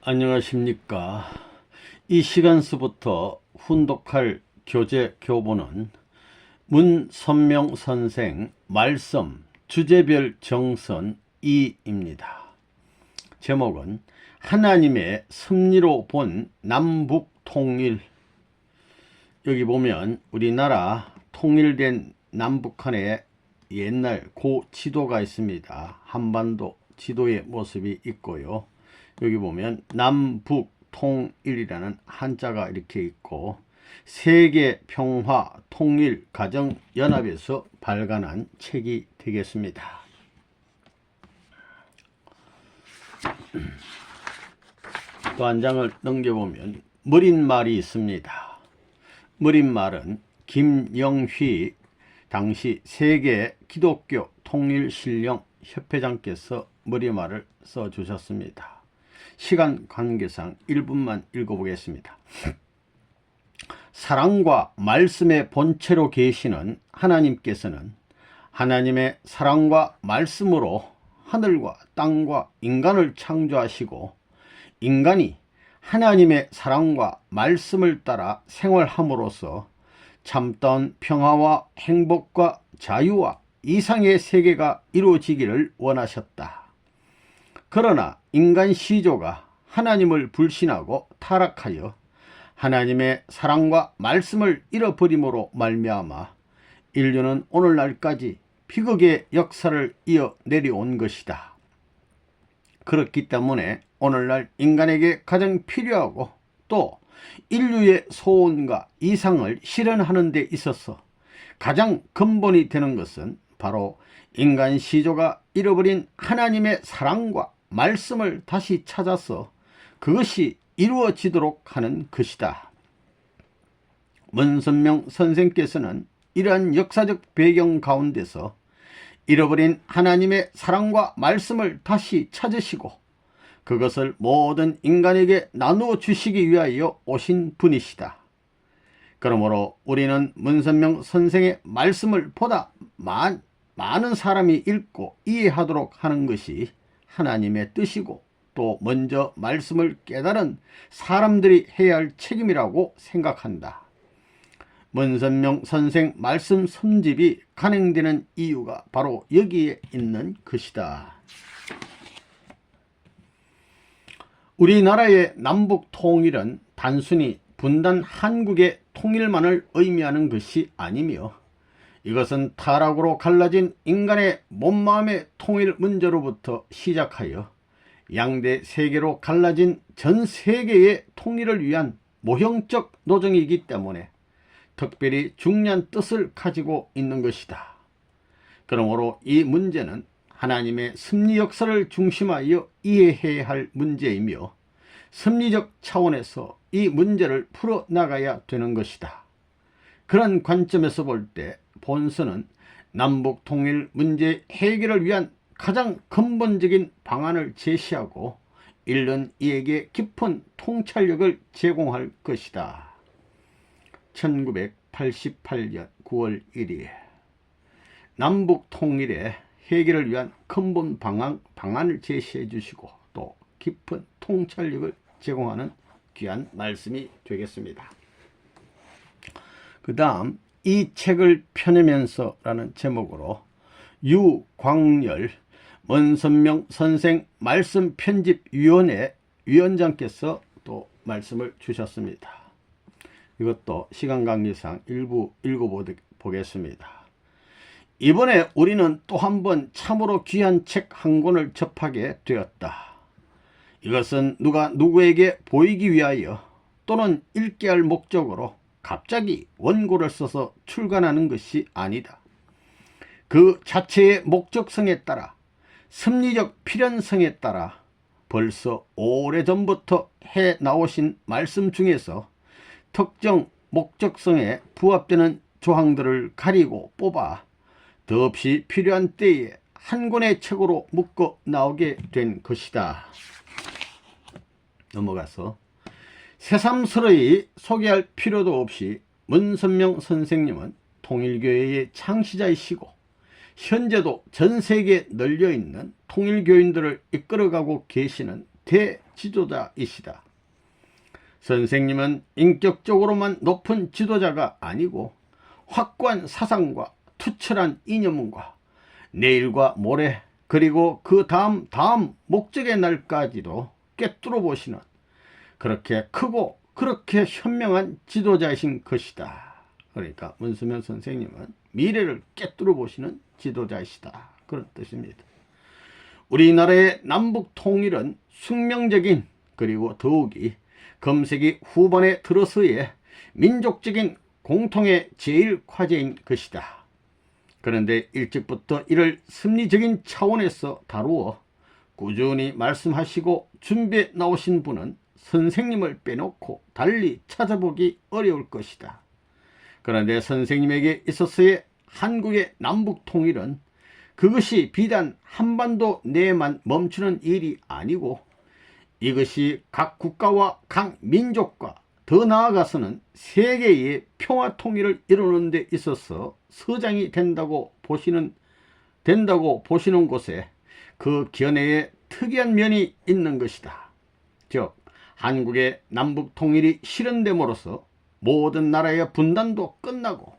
안녕하십니까. 이 시간서부터 훈독할 교재 교본은 문선명 선생 말씀 주제별 정선 2입니다. 제목은 하나님의 섭리로 본 남북 통일. 여기 보면 우리나라 통일된 남북한의 옛날 고 지도가 있습니다. 한반도 지도의 모습이 있고요. 여기 보면 남북 통일이라는 한자가 이렇게 있고, 세계 평화 통일 가정 연합에서 발간한 책이 되겠습니다. 또 한 장을 넘겨보면 머릿말이 있습니다. 머릿말은 김영휘 당시 세계 기독교 통일신령 협회장께서 머릿말을 써주셨습니다. 시간 관계상 1분만 읽어보겠습니다. 사랑과 말씀의 본체로 계시는 하나님께서는 하나님의 사랑과 말씀으로 하늘과 땅과 인간을 창조하시고, 인간이 하나님의 사랑과 말씀을 따라 생활함으로써 참다운 평화와 행복과 자유와 이상의 세계가 이루어지기를 원하셨다. 그러나 인간 시조가 하나님을 불신하고 타락하여 하나님의 사랑과 말씀을 잃어버림으로 말미암아 인류는 오늘날까지 비극의 역사를 이어 내려온 것이다. 그렇기 때문에 오늘날 인간에게 가장 필요하고 또 인류의 소원과 이상을 실현하는 데 있어서 가장 근본이 되는 것은 바로 인간 시조가 잃어버린 하나님의 사랑과 말씀을 다시 찾아서 그것이 이루어지도록 하는 것이다. 문선명 선생께서는 이러한 역사적 배경 가운데서 잃어버린 하나님의 사랑과 말씀을 다시 찾으시고 그것을 모든 인간에게 나누어 주시기 위하여 오신 분이시다. 그러므로 우리는 문선명 선생의 말씀을 보다 많은 사람이 읽고 이해하도록 하는 것이 하나님의 뜻이고, 또 먼저 말씀을 깨달은 사람들이 해야 할 책임이라고 생각한다. 문선명 선생 말씀 섭집이 간행되는 이유가 바로 여기에 있는 것이다. 우리나라의 남북 통일은 단순히 분단 한국의 통일만을 의미하는 것이 아니며, 이것은 타락으로 갈라진 인간의 몸마음의 통일 문제로부터 시작하여 양대 세계로 갈라진 전 세계의 통일을 위한 모형적 노정이기 때문에 특별히 중요한 뜻을 가지고 있는 것이다. 그러므로 이 문제는 하나님의 섭리 역사를 중심하여 이해해야 할 문제이며, 섭리적 차원에서 이 문제를 풀어나가야 되는 것이다. 그런 관점에서 볼 때 본서는 남북 통일 문제 해결을 위한 가장 근본적인 방안을 제시하고 인류는 이에게 깊은 통찰력을 제공할 것이다. 1988년 9월 1일 남북 통일의 해결을 위한 근본 방안을 제시해 주시고 또 깊은 통찰력을 제공하는 귀한 말씀이 되겠습니다. 그 다음 이 책을 펴내면서 라는 제목으로 유광열 문선명 선생 말씀 편집위원회 위원장께서 또 말씀을 주셨습니다. 이것도 시간 관계상 일부 읽어보겠습니다. 이번에 우리는 또 한 번 참으로 귀한 책 한 권을 접하게 되었다. 이것은 누가 누구에게 보이기 위하여 또는 읽게 할 목적으로 갑자기 원고를 써서 출간하는 것이 아니다. 그 자체의 목적성에 따라, 섭리적 필연성에 따라 벌써 오래전부터 해 나오신 말씀 중에서 특정 목적성에 부합되는 조항들을 가리고 뽑아 더없이 필요한 때에 한 권의 책으로 묶어 나오게 된 것이다. 넘어가서 새삼스러이 소개할 필요도 없이 문선명 선생님은 통일교회의 창시자이시고 현재도 전 세계에 널려있는 통일교인들을 이끌어가고 계시는 대지도자이시다. 선생님은 인격적으로만 높은 지도자가 아니고 확고한 사상과 투철한 이념과 내일과 모레 그리고 그 다음 목적의 날까지도 꿰뚫어 보시는 그렇게 크고 그렇게 현명한 지도자이신 것이다. 그러니까 문수명 선생님은 미래를 꿰뚫어 보시는 지도자이시다. 그런 뜻입니다. 우리나라의 남북 통일은 숙명적인 그리고 더욱이 금세기 후반에 들어서의 민족적인 공통의 제일 과제인 것이다. 그런데 일찍부터 이를 심리적인 차원에서 다루어 꾸준히 말씀하시고 준비해 나오신 분은 선생님을 빼놓고 달리 찾아보기 어려울 것이다. 그런데 선생님에게 있어서의 한국의 남북 통일은 그것이 비단 한반도 내에만 멈추는 일이 아니고 이것이 각 국가와 각 민족과 더 나아가서는 세계의 평화 통일을 이루는 데 있어서 서장이 된다고 보시는 곳에 그 견해에 특이한 면이 있는 것이다. 즉 한국의 남북 통일이 실현됨으로써 모든 나라의 분단도 끝나고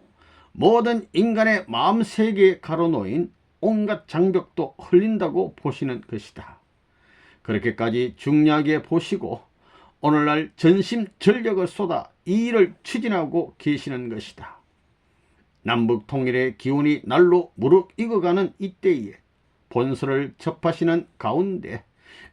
모든 인간의 마음 세계에 가로놓인 온갖 장벽도 흘린다고 보시는 것이다. 그렇게까지 중요하게 보시고 오늘날 전심전력을 쏟아 이 일을 추진하고 계시는 것이다. 남북 통일의 기운이 날로 무르익어가는 이때에 본서를 접하시는 가운데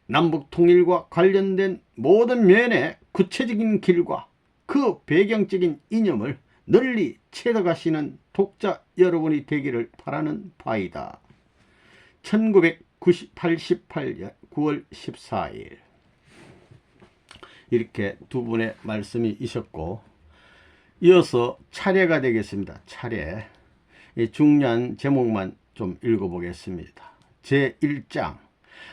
남북 통일과 관련된 모든 면의 구체적인 길과 그 배경적인 이념을 널리 채워가시는 독자 여러분이 되기를 바라는 바이다. 1988년 9월 14일 이렇게 두 분의 말씀이 있었고, 이어서 차례가 되겠습니다. 차례. 이 중요한 제목만 좀 읽어보겠습니다. 제1장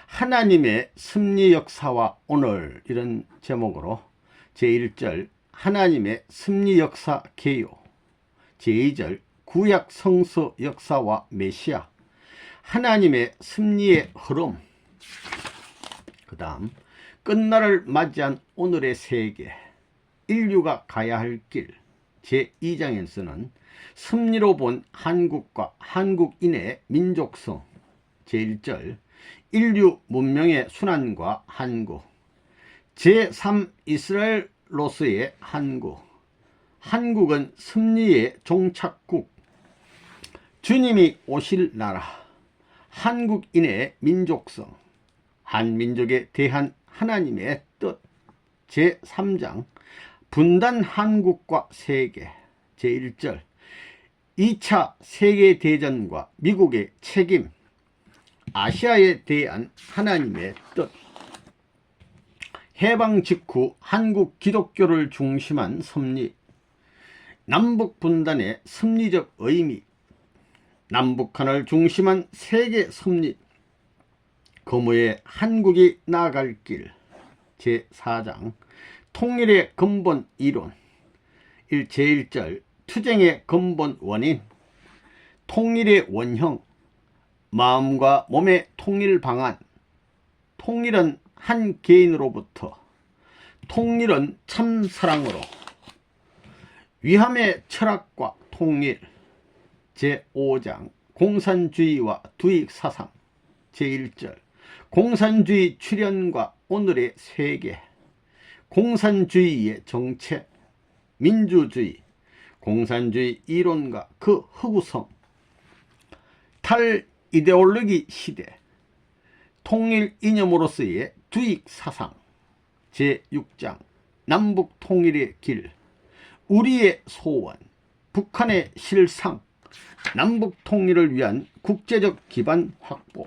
하나님의 섭리 역사와 오늘, 이런 제목으로 제1절 하나님의 섭리 역사 개요, 제2절 구약 성서 역사와 메시아, 하나님의 섭리의 흐름, 그 다음 끝날을 맞이한 오늘의 세계, 인류가 가야 할 길, 제2장에서는 섭리로 본 한국과 한국인의 민족성, 제1절 인류 문명의 순환과 한국, 제3 이스라엘로서의 한국, 한국은 섭리의 종착국, 주님이 오실 나라, 한국인의 민족성, 한민족에 대한 하나님의 뜻, 제3장 분단 한국과 세계, 제1절 2차 세계대전과 미국의 책임, 아시아에 대한 하나님의 뜻, 해방 직후 한국 기독교를 중심한 섭리, 남북 분단의 섭리적 의미, 남북한을 중심한 세계 섭리, 거무의 한국이 나아갈 길, 제4장 통일의 근본 이론, 제1절 투쟁의 근본 원인, 통일의 원형, 마음과 몸의 통일 방안, 통일은 한 개인으로부터, 통일은 참 사랑으로, 위함의 철학과 통일, 제5장 공산주의와 두익사상, 제1절 공산주의 출현과 오늘의 세계, 공산주의의 정체, 민주주의, 공산주의 이론과 그 허구성, 탈이데올로기 시대, 통일 이념으로서의 두익사상, 제6장 남북 통일의 길, 우리의 소원, 북한의 실상, 남북 통일을 위한 국제적 기반 확보,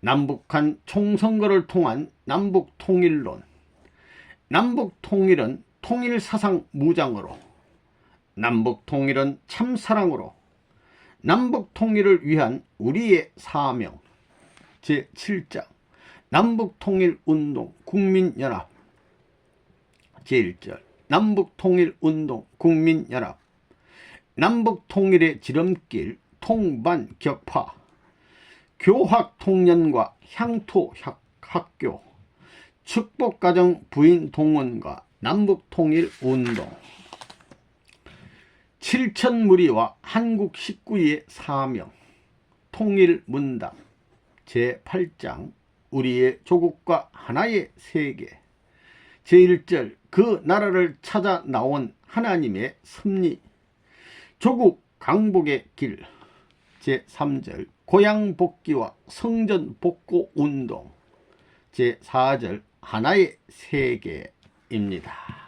남북한 총선거를 통한 남북 통일론, 남북 통일은 통일사상 무장으로, 남북 통일은 참사랑으로, 남북 통일을 위한 우리의 사명, 제7장 남북 통일 운동 국민연합, 제1절 남북 통일 운동 국민연합, 남북 통일의 지름길 통반격파, 교학통년과 향토학교, 축복가정 부인 동원과 남북통일운동. 7천무리와 한국 식구의 사명. 통일문답 제8장 우리의 조국과 하나의 세계. 제1절 그 나라를 찾아 나온 하나님의 섭리. 조국 강복의 길. 제3절 고향 복귀와 성전 복구 운동. 제4절 하나의 세계입니다.